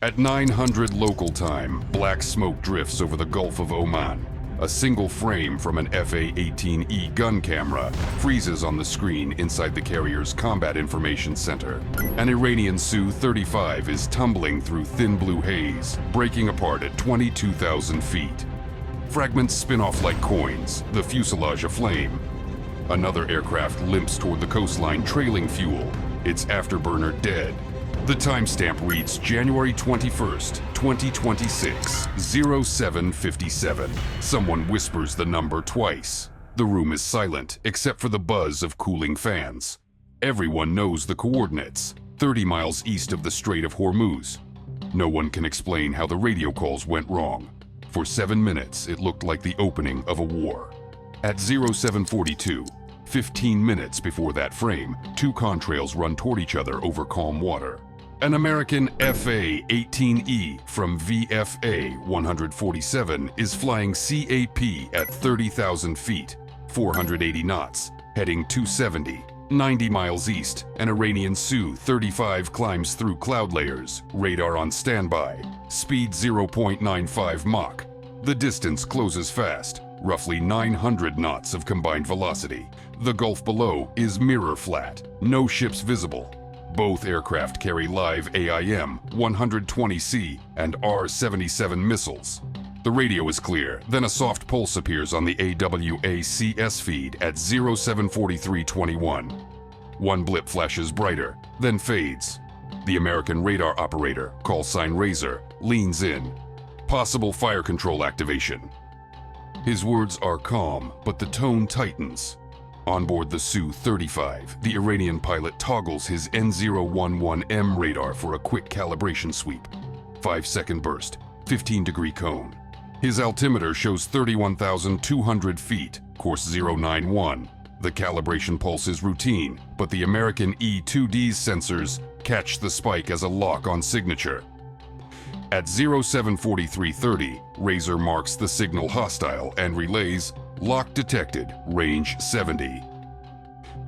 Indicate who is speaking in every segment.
Speaker 1: At 900 local time, black smoke drifts over the Gulf of Oman. A single frame from an A-18E gun camera freezes on the screen inside the carrier's Combat Information Center. An Iranian Su-35 is tumbling through thin blue haze, breaking apart at 22,000 feet. Fragments spin off like coins, the fuselage aflame. Another aircraft limps toward the coastline trailing fuel, its afterburner dead. The timestamp reads January 21st, 2026, 0757. Someone whispers the number twice. The room is silent, except for the buzz of cooling fans. Everyone knows the coordinates, 30 miles east of the Strait of Hormuz. No one can explain how the radio calls went wrong. For 7 minutes, it looked like the opening of a war. At 0742, 15 minutes before that frame, two contrails run toward each other over calm water. An American A-18E from VFA 147 is flying CAP at 30,000 feet, 480 knots, heading 270, 90 miles east. An Iranian Su-35 climbs through cloud layers, radar on standby, speed 0.95 Mach. The distance closes fast, roughly 900 knots of combined velocity. The Gulf below is mirror flat, no ships visible. Both aircraft carry live AIM-120C and R-77 missiles. The radio is clear, then a soft pulse appears on the AWACS feed at 074321. One blip flashes brighter, then fades. The American radar operator, call sign Razor, leans in. Possible fire control activation. His words are calm, but the tone tightens. On board the Su-35, the Iranian pilot toggles his N011M radar for a quick calibration sweep. 5-second burst, 15-degree cone. His altimeter shows 31,200 feet, course 091. The calibration pulse is routine, but the American E-2D's sensors catch the spike as a lock on signature. At 074330, Razor marks the signal hostile and relays lock detected, range 70.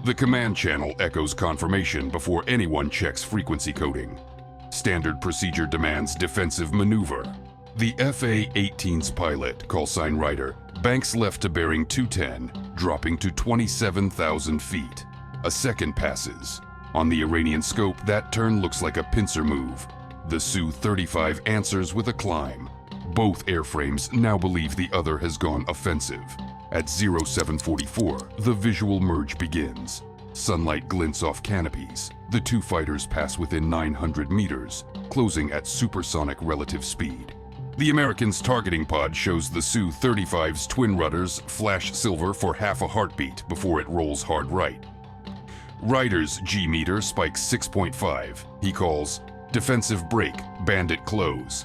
Speaker 1: The command channel echoes confirmation before anyone checks frequency coding. Standard procedure demands defensive maneuver. The FA-18's pilot, call sign Ryder, banks left to bearing 210, dropping to 27,000 feet. A second passes. On the Iranian scope, that turn looks like a pincer move. The Su-35 answers with a climb. Both airframes now believe the other has gone offensive. At 0744, the visual merge begins. Sunlight glints off canopies. The two fighters pass within 900 meters, closing at supersonic relative speed. The Americans' targeting pod shows the Su-35's twin rudders flash silver for half a heartbeat before it rolls hard right. Ryder's G-meter spikes 6.5. He calls, "Defensive break, bandit close."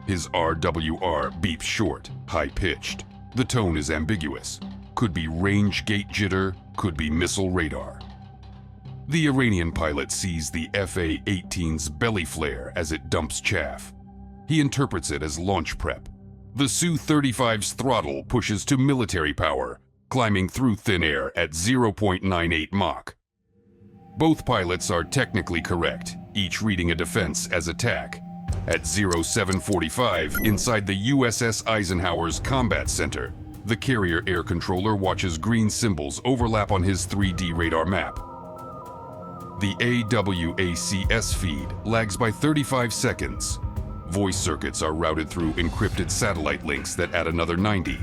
Speaker 1: His RWR beeps short, high-pitched. The tone is ambiguous. Could be range gate jitter, could be missile radar. The Iranian pilot sees the FA-18's belly flare as it dumps chaff. He interprets it as launch prep. The Su-35's throttle pushes to military power, climbing through thin air at 0.98 Mach. Both pilots are technically correct, each reading a defense as attack. At 0745, inside the USS Eisenhower's Combat Center, the carrier air controller watches green symbols overlap on his 3D radar map. The AWACS feed lags by 35 seconds. Voice circuits are routed through encrypted satellite links that add another 90.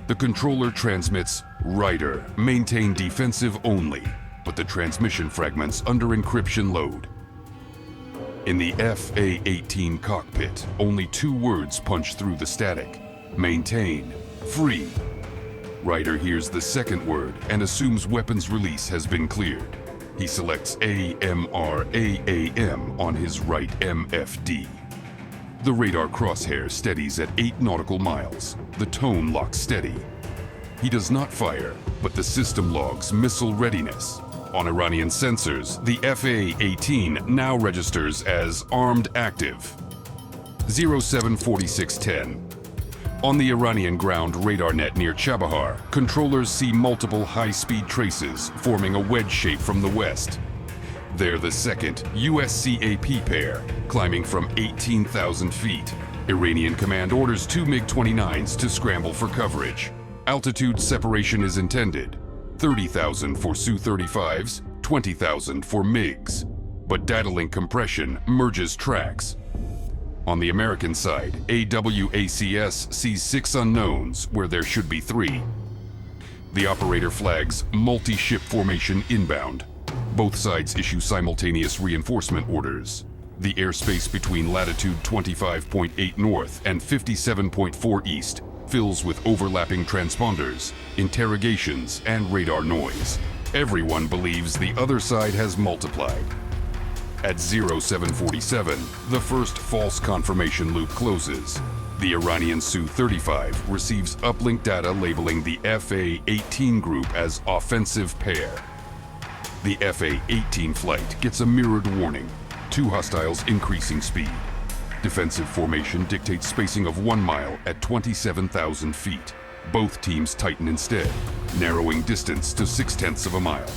Speaker 1: The controller transmits, "Ryder, maintain defensive only," but the transmission fragments under encryption load. In the FA-18 cockpit, only two words punch through the static: maintain, free. Ryder hears the second word and assumes weapons release has been cleared. He selects AMRAAM on his right MFD. The radar crosshair steadies at 8 nautical miles. The tone locks steady. He does not fire, but the system logs missile readiness. On Iranian sensors, the FA-18 now registers as armed active. 074610. On the Iranian ground radar net near Chabahar, controllers see multiple high-speed traces forming a wedge shape from the west. They're the second USCAP pair, climbing from 18,000 feet. Iranian command orders two MiG-29s to scramble for coverage. Altitude separation is intended, 30,000 for Su-35s, 20,000 for MiGs. But data link compression merges tracks. On the American side, AWACS sees 6 unknowns where there should be 3. The operator flags multi-ship formation inbound. Both sides issue simultaneous reinforcement orders. The airspace between latitude 25.8 north and 57.4 east fills with overlapping transponders, interrogations, and radar noise. Everyone believes the other side has multiplied. At 0747, the first false confirmation loop closes. The Iranian Su-35 receives uplink data labeling the FA-18 group as offensive pair. The FA-18 flight gets a mirrored warning, 2 hostiles increasing speed. Defensive formation dictates spacing of 1 mile at 27,000 feet. Both teams tighten instead, narrowing distance to 0.6 of a mile.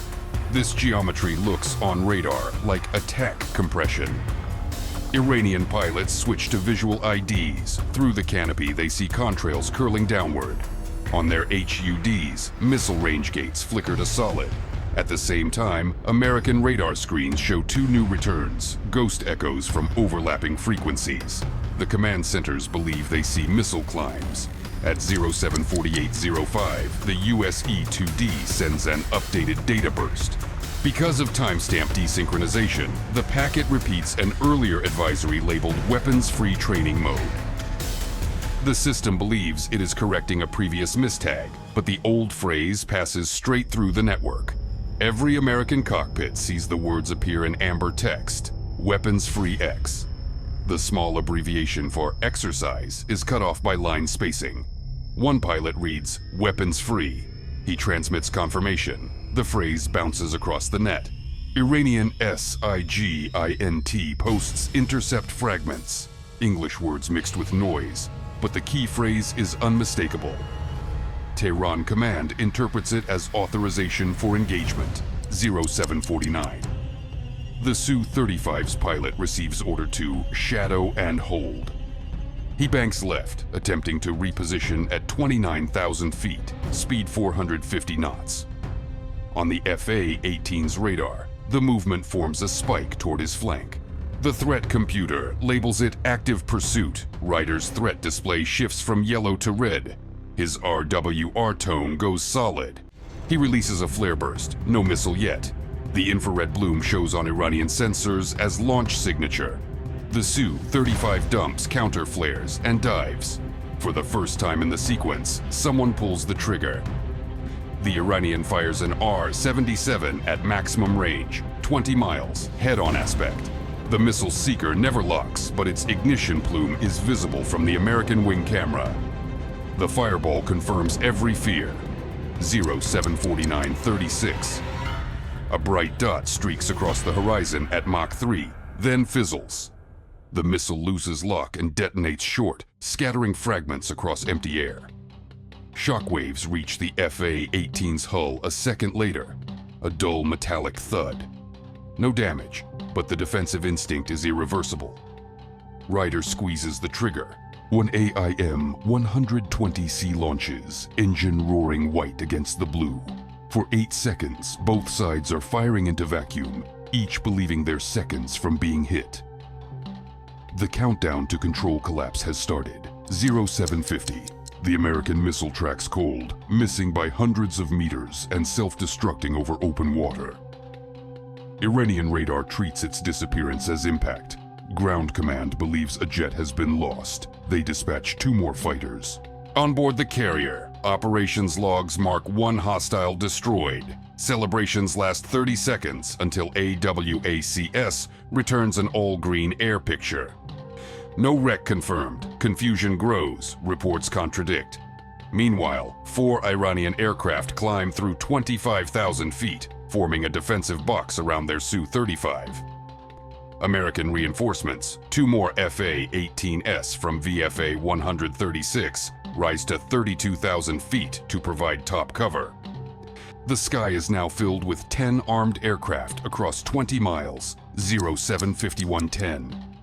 Speaker 1: This geometry looks on radar like attack compression. Iranian pilots switch to visual IDs. Through the canopy, they see contrails curling downward. On their HUDs, missile range gates flicker to solid. At the same time, American radar screens show 2 new returns, ghost echoes from overlapping frequencies. The command centers believe they see missile climbs. At 074805, the US E-2D sends an updated data burst. Because of timestamp desynchronization, the packet repeats an earlier advisory labeled weapons-free training mode. The system believes it is correcting a previous mistag, but the old phrase passes straight through the network. Every American cockpit sees the words appear in amber text, Weapons-Free X. The small abbreviation for exercise is cut off by line spacing. One pilot reads, Weapons-Free. He transmits confirmation. The phrase bounces across the net. Iranian SIGINT posts intercept fragments, English words mixed with noise, but the key phrase is unmistakable. Tehran Command interprets it as authorization for engagement, 0749. The Su-35's pilot receives order to shadow and hold. He banks left, attempting to reposition at 29,000 feet, speed 450 knots. On the FA-18's radar, the movement forms a spike toward his flank. The threat computer labels it active pursuit. Rider's threat display shifts from yellow to red. His RWR tone goes solid. He releases a flare burst, no missile yet. The infrared bloom shows on Iranian sensors as launch signature. The Su-35 dumps counter flares and dives. For the first time in the sequence, someone pulls the trigger. The Iranian fires an R-77 at maximum range, 20 miles, head-on aspect. The missile seeker never locks, but its ignition plume is visible from the American wing camera. The fireball confirms every fear. 074936. A bright dot streaks across the horizon at Mach 3, then fizzles. The missile loses lock and detonates short, scattering fragments across empty air. Shockwaves reach the FA-18's hull a second later, a dull metallic thud. No damage, but the defensive instinct is irreversible. Ryder squeezes the trigger. One AIM-120C launches, engine roaring white against the blue. For 8 seconds, both sides are firing into vacuum, each believing they're seconds from being hit. The countdown to control collapse has started. 0750. The American missile tracks cold, missing by hundreds of meters and self-destructing over open water. Iranian radar treats its disappearance as impact. Ground command believes a jet has been lost. They dispatch 2 more fighters. On board the carrier, operations logs mark 1 hostile destroyed. Celebrations last 30 seconds until AWACS returns an all-green air picture. No wreck confirmed. Confusion grows. Reports contradict. Meanwhile, 4 Iranian aircraft climb through 25,000 feet, forming a defensive box around their Su-35. American reinforcements, 2 more FA-18S from VFA 136, rise to 32,000 feet to provide top cover. The sky is now filled with 10 armed aircraft across 20 miles, 075110.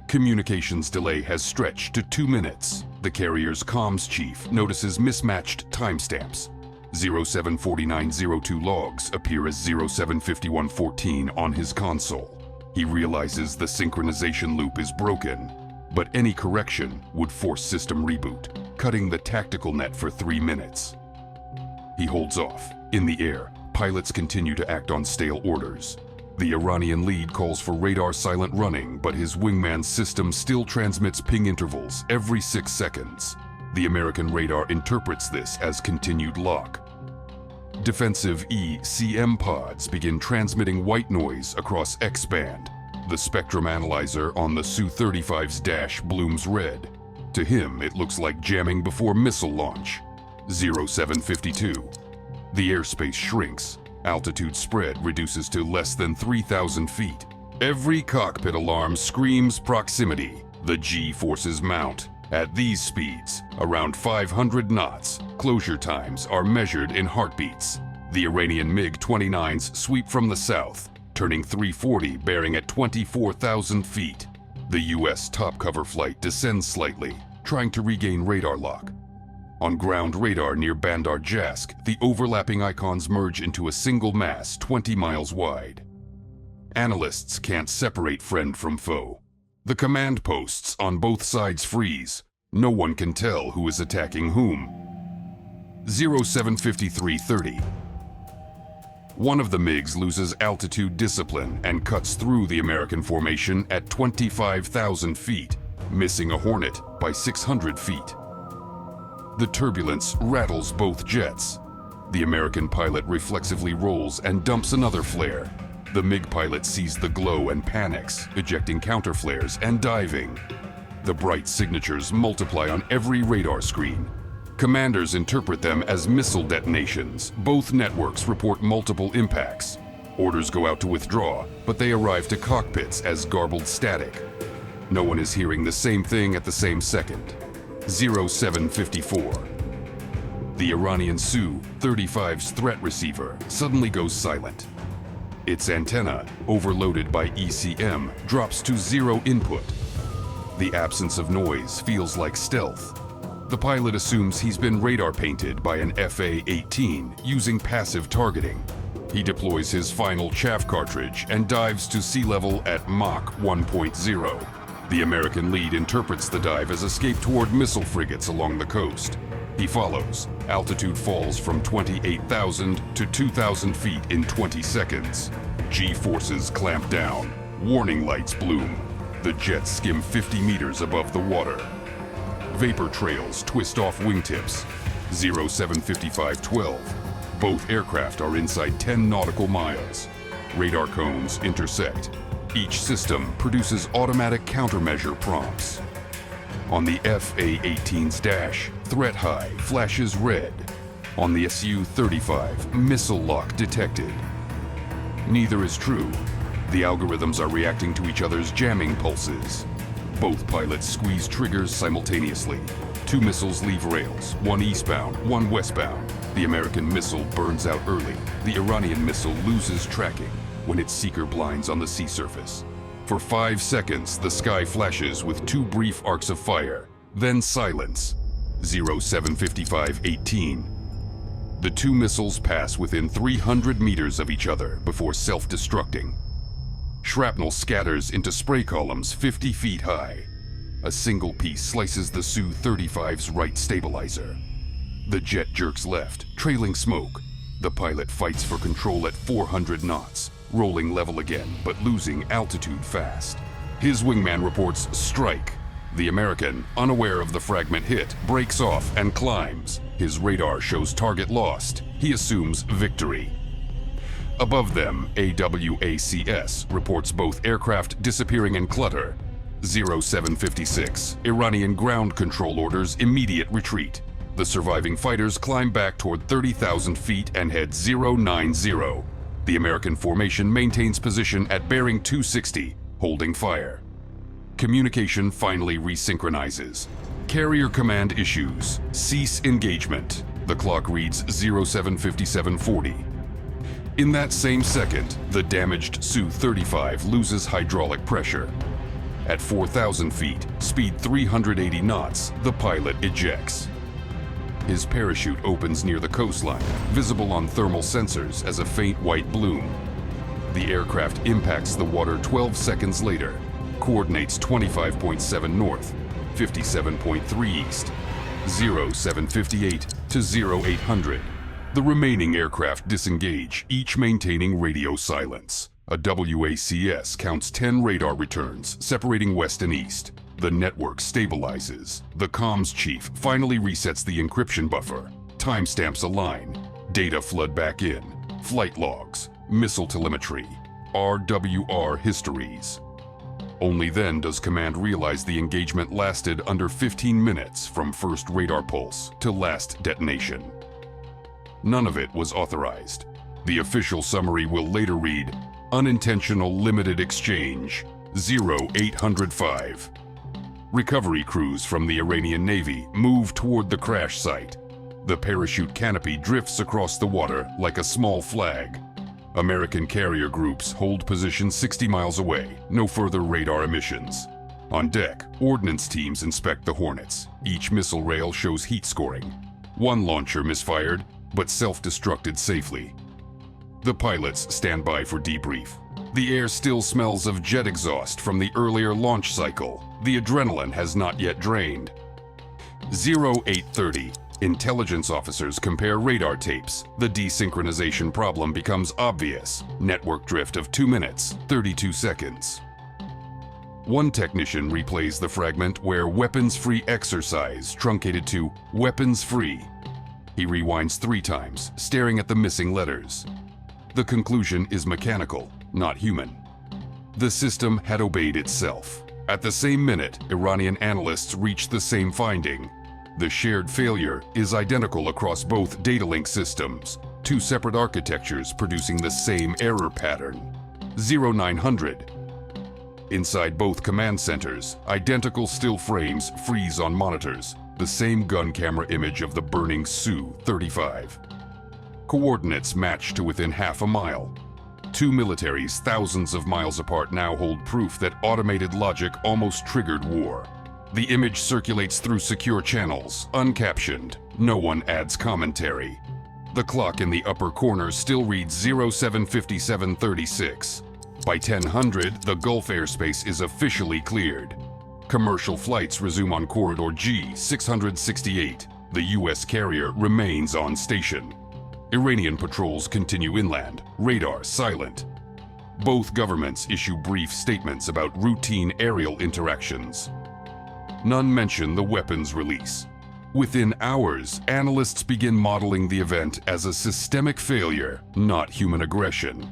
Speaker 1: Communications delay has stretched to 2 minutes. The carrier's comms chief notices mismatched timestamps. 074902 logs appear as 075114 on his console. He realizes the synchronization loop is broken, but any correction would force system reboot, cutting the tactical net for 3 minutes. He holds off. In the air, pilots continue to act on stale orders. The Iranian lead calls for radar silent running, but his wingman's system still transmits ping intervals every 6 seconds. The American radar interprets this as continued lock. Defensive ECM pods begin transmitting white noise across X-band. The spectrum analyzer on the Su-35's dash blooms red. To him, it looks like jamming before missile launch. 0752. The airspace shrinks. Altitude spread reduces to less than 3,000 feet. Every cockpit alarm screams proximity. The G-forces mount. At these speeds, around 500 knots, closure times are measured in heartbeats. The Iranian MiG-29s sweep from the south, turning 340 bearing at 24,000 feet. The U.S. top cover flight descends slightly, trying to regain radar lock. On ground radar near Bandar Jask, the overlapping icons merge into a single mass 20 miles wide. Analysts can't separate friend from foe. The command posts on both sides freeze. No one can tell who is attacking whom. 075330. One of the MiGs loses altitude discipline and cuts through the American formation at 25,000 feet, missing a Hornet by 600 feet. The turbulence rattles both jets. The American pilot reflexively rolls and dumps another flare. The MiG pilot sees the glow and panics, ejecting counterflares and diving. The bright signatures multiply on every radar screen. Commanders interpret them as missile detonations. Both networks report multiple impacts. Orders go out to withdraw, but they arrive to cockpits as garbled static. No one is hearing the same thing at the same second. 0754. The Iranian Su-35's threat receiver suddenly goes silent. Its antenna, overloaded by ECM, drops to zero input. The absence of noise feels like stealth. The pilot assumes he's been radar painted by an A-18 using passive targeting. He deploys his final chaff cartridge and dives to sea level at Mach 1.0. The American lead interprets the dive as escape toward missile frigates along the coast. He follows. Altitude falls from 28,000 to 2,000 feet in 20 seconds. G-forces clamp down. Warning lights bloom. The jets skim 50 meters above the water. Vapor trails twist off wingtips. 075512. Both aircraft are inside 10 nautical miles. Radar cones intersect. Each system produces automatic countermeasure prompts. On the F-A-18's dash, threat high flashes red. On the Su-35, missile lock detected. Neither is true. The algorithms are reacting to each other's jamming pulses. Both pilots squeeze triggers simultaneously. 2 missiles leave rails, one eastbound, one westbound. The American missile burns out early. The Iranian missile loses tracking when its seeker blinds on the sea surface. For 5 seconds, the sky flashes with 2 brief arcs of fire, then silence. 075518. The 2 missiles pass within 300 meters of each other before self-destructing. Shrapnel scatters into spray columns 50 feet high. A single piece slices the Su-35's right stabilizer. The jet jerks left, trailing smoke. The pilot fights for control at 400 knots, rolling level again, but losing altitude fast. His wingman reports strike. The American, unaware of the fragment hit, breaks off and climbs. His radar shows target lost. He assumes victory. Above them, AWACS reports both aircraft disappearing in clutter. 0756, Iranian ground control orders immediate retreat. The surviving fighters climb back toward 30,000 feet and head 090. The American formation maintains position at bearing 260, holding fire. Communication finally resynchronizes. Carrier command issues, cease engagement. The clock reads 075740. In that same second, the damaged Su-35 loses hydraulic pressure. At 4,000 feet, speed 380 knots, the pilot ejects. His parachute opens near the coastline, visible on thermal sensors as a faint white bloom. The aircraft impacts the water 12 seconds later, coordinates 25.7 north, 57.3 east, 0758 to 0800. The remaining aircraft disengage, each maintaining radio silence. A WACS counts 10 radar returns, separating west and east. The network stabilizes. The comms chief finally resets the encryption buffer. Timestamps align. Data flood back in. Flight logs, missile telemetry, RWR histories. Only then does command realize the engagement lasted under 15 minutes from first radar pulse to last detonation. None of it was authorized. The official summary will later read, unintentional limited exchange, 0805. Recovery crews from the Iranian Navy move toward the crash site. The parachute canopy drifts across the water like a small flag. American carrier groups hold position 60 miles away, no further radar emissions. On deck, ordnance teams inspect the Hornets. Each missile rail shows heat scoring. One launcher misfired, but self-destructed safely. The pilots stand by for debrief. The air still smells of jet exhaust from the earlier launch cycle. The adrenaline has not yet drained. 0830. Intelligence officers compare radar tapes. The desynchronization problem becomes obvious. Network drift of 2 minutes, 32 seconds. One technician replays the fragment where weapons-free exercise truncated to weapons-free. He rewinds 3 times, staring at the missing letters. The conclusion is mechanical, not human. The system had obeyed itself. At the same minute, Iranian analysts reached the same finding. The shared failure is identical across both data link systems, 2 separate architectures producing the same error pattern. 0900. Inside both command centers, identical still frames freeze on monitors, the same gun camera image of the burning Su-35. Coordinates match to within half a mile. 2 militaries thousands of miles apart now hold proof that automated logic almost triggered war. The image circulates through secure channels, uncaptioned. No one adds commentary. The clock in the upper corner still reads 075736. By 1000, the Gulf airspace is officially cleared. Commercial flights resume on Corridor G-668. The U.S. carrier remains on station. Iranian patrols continue inland, radar silent. Both governments issue brief statements about routine aerial interactions. None mention the weapons release. Within hours, analysts begin modeling the event as a systemic failure, not human aggression.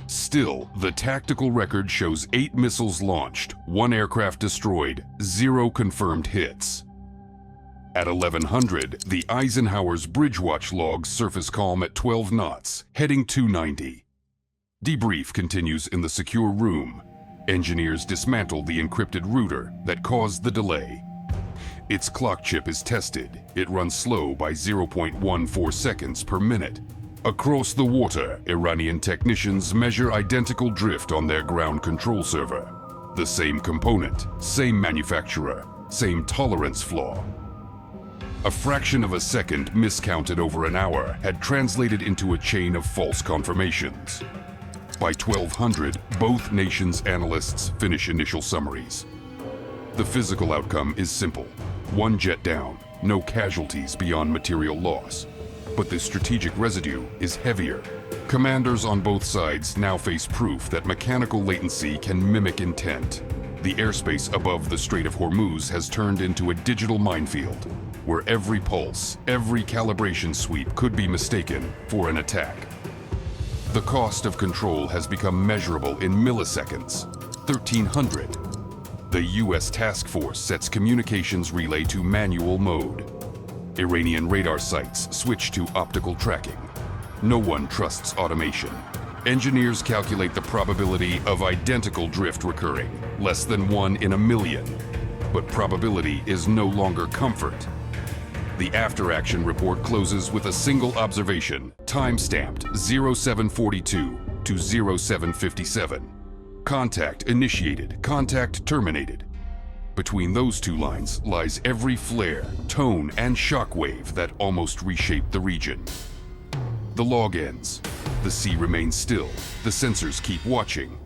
Speaker 1: Still, the tactical record shows 8 missiles launched, 1 aircraft destroyed, 0 confirmed hits. At 1100, the Eisenhower's Bridgewatch logs surface calm at 12 knots, heading 290. Debrief continues in the secure room. Engineers dismantle the encrypted router that caused the delay. Its clock chip is tested. It runs slow by 0.14 seconds per minute. Across the water, Iranian technicians measure identical drift on their ground control server. The same component, same manufacturer, same tolerance flaw. A fraction of a second miscounted over an hour had translated into a chain of false confirmations. By 1200, both nations' analysts finish initial summaries. The physical outcome is simple. 1 jet down, no casualties beyond material loss. But the strategic residue is heavier. Commanders on both sides now face proof that mechanical latency can mimic intent. The airspace above the Strait of Hormuz has turned into a digital minefield, where every pulse, every calibration sweep could be mistaken for an attack. The cost of control has become measurable in milliseconds. 1300. The U.S. task force sets communications relay to manual mode. Iranian radar sites switch to optical tracking. No one trusts automation. Engineers calculate the probability of identical drift recurring, less than 1 in a million. But probability is no longer comfort. The after-action report closes with a single observation, time-stamped 0742 to 0757. Contact initiated, contact terminated. Between those two lines lies every flare, tone, and shockwave that almost reshaped the region. The log ends. The sea remains still. The sensors keep watching.